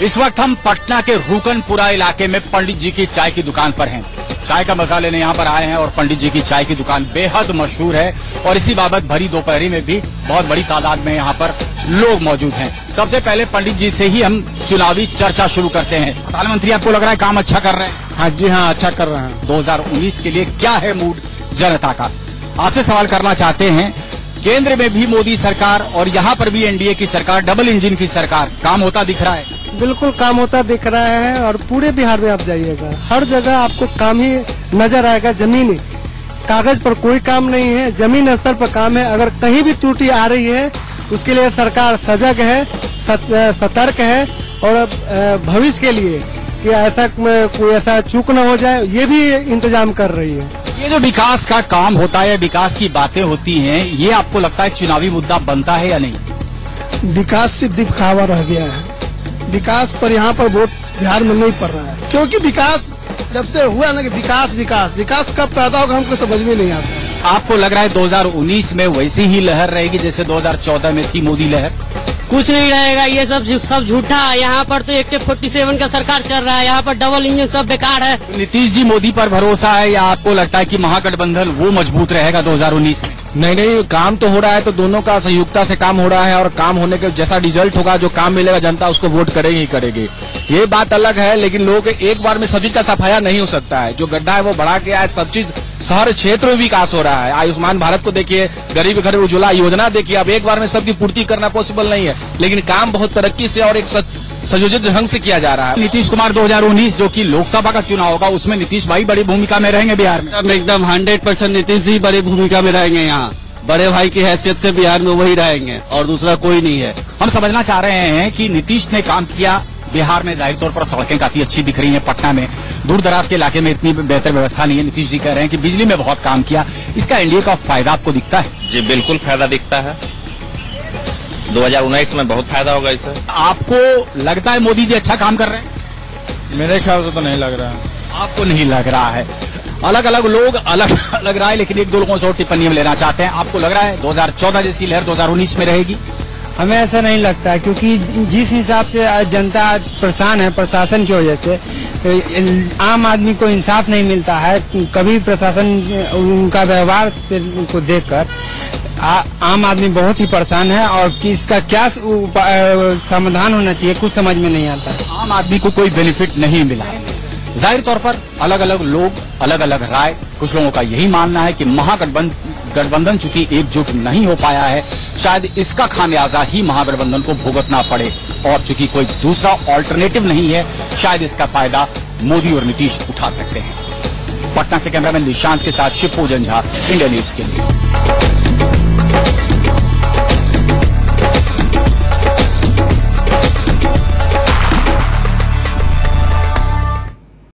इस वक्त हम पटना के रूकनपुरा इलाके में पंडित जी की चाय की दुकान पर हैं। चाय का मजा लेने यहाँ पर आए हैं और पंडित जी की चाय की दुकान बेहद मशहूर है और इसी बाबत भरी दोपहरी में भी बहुत बड़ी तादाद में यहाँ पर लोग मौजूद हैं। सबसे पहले पंडित जी से ही हम चुनावी चर्चा शुरू करते हैं। प्रधानमंत्री आपको लग रहा है काम अच्छा कर रहे हैं? हाँ जी हाँ, अच्छा कर रहे हैं। 2019 के लिए क्या है मूड जनता का? आपसे सवाल करना चाहते हैं, केंद्र में भी मोदी सरकार और यहाँ पर भी एनडीए की सरकार, डबल इंजन की सरकार, काम होता दिख रहा है? बिल्कुल काम होता दिख रहा है और पूरे बिहार में आप जाइएगा हर जगह आपको काम ही नजर आएगा। जमीनी कागज पर कोई काम नहीं है, जमीन स्तर पर काम है। अगर कहीं भी त्रुटि आ रही है उसके लिए सरकार सजग है, सतर्क है और भविष्य के लिए कि ऐसा कोई ऐसा चूक न हो जाए ये भी इंतजाम कर रही है। ये जो विकास का काम होता है, विकास की बातें होती हैं, ये आपको लगता है चुनावी मुद्दा बनता है या नहीं? विकास से दिखावा रह गया है। विकास पर यहाँ पर वोट बिहार में नहीं पड़ रहा है, क्योंकि विकास जब से हुआ ना कि विकास कब पैदा होगा हमको समझ में नहीं आता। आपको लग रहा है 2019 में वैसी ही लहर रहेगी जैसे 2014 में थी मोदी लहर? कुछ नहीं रहेगा, ये सब झूठा है। यहाँ पर तो AK-47 का सरकार चल रहा है, यहाँ पर डबल इंजन सब बेकार है। नीतीश जी मोदी पर भरोसा है या आपको लगता है कि महागठबंधन वो मजबूत रहेगा 2019 में? नहीं, काम तो हो रहा है, तो दोनों का संयुक्ता से काम हो रहा है और काम होने के जैसा रिजल्ट होगा, जो काम मिलेगा जनता उसको वोट करेगी ही करेगी। ये बात अलग है, लेकिन लोग एक बार में सब चीज का सफाया नहीं हो सकता है। जो गड्ढा है वो बढ़ा के आज सब चीज शहर क्षेत्र में विकास हो रहा है। आयुष्मान भारत को देखिए, गरीब घर उज्ज्वला योजना देखिए, अब एक बार में सबकी पूर्ति करना पॉसिबल नहीं है, लेकिन काम बहुत तरक्की से और एक संयोजित ढंग से किया जा रहा है। नीतीश कुमार 2019 जो कि लोकसभा का चुनाव होगा उसमें नीतीश भाई बड़ी भूमिका में रहेंगे बिहार में? एकदम 100% नीतीश जी बड़ी भूमिका में रहेंगे। यहाँ बड़े भाई की हैसियत से बिहार में वही रहेंगे और दूसरा कोई नहीं है। हम समझना चाह रहे हैं कि नीतीश ने काम किया बिहार में, जाहिर तौर पर सड़कें काफी अच्छी दिख रही हैं। पटना में दूर दराज के इलाके में इतनी बेहतर व्यवस्था नहीं है। नीतीश जी कह रहे हैं कि बिजली में बहुत काम किया। इसका एनडीए का फायदा आपको दिखता है? जी बिल्कुल फायदा दिखता है। 2019 में बहुत फायदा होगा इससे। आपको लगता है मोदी जी अच्छा काम कर रहे हैं? मेरे ख्याल से तो नहीं लग रहा है। आपको नहीं लग रहा है? अलग अलग लोग अलग लग रहा है, लेकिन एक दो लोगों से और टिप्पणी में लेना चाहते हैं। आपको लग रहा है 2014 जैसी लहर 2019 में रहेगी? हमें ऐसा नहीं लगता है, क्योंकि जिस हिसाब से जनता आज परेशान है प्रशासन की वजह से, आम आदमी को इंसाफ नहीं मिलता है। कभी प्रशासन उनका व्यवहार को देखकर आम आदमी बहुत ही परेशान है और किसका क्या समाधान होना चाहिए कुछ समझ में नहीं आता। आम आदमी को कोई बेनिफिट नहीं मिला। जाहिर तौर पर अलग अलग लोग, अलग अलग राय। कुछ लोगों का यही मानना है कि महागठबंधन चूंकि एकजुट नहीं हो पाया है, शायद इसका खामियाजा ही महागठबंधन को भुगतना पड़े और चूंकि कोई दूसरा ऑल्टरनेटिव नहीं है, शायद इसका फायदा मोदी और नीतीश उठा सकते हैं। पटना से कैमरामैन निशांत के साथ शिवपूजन झा, इंडिया न्यूज के लिए।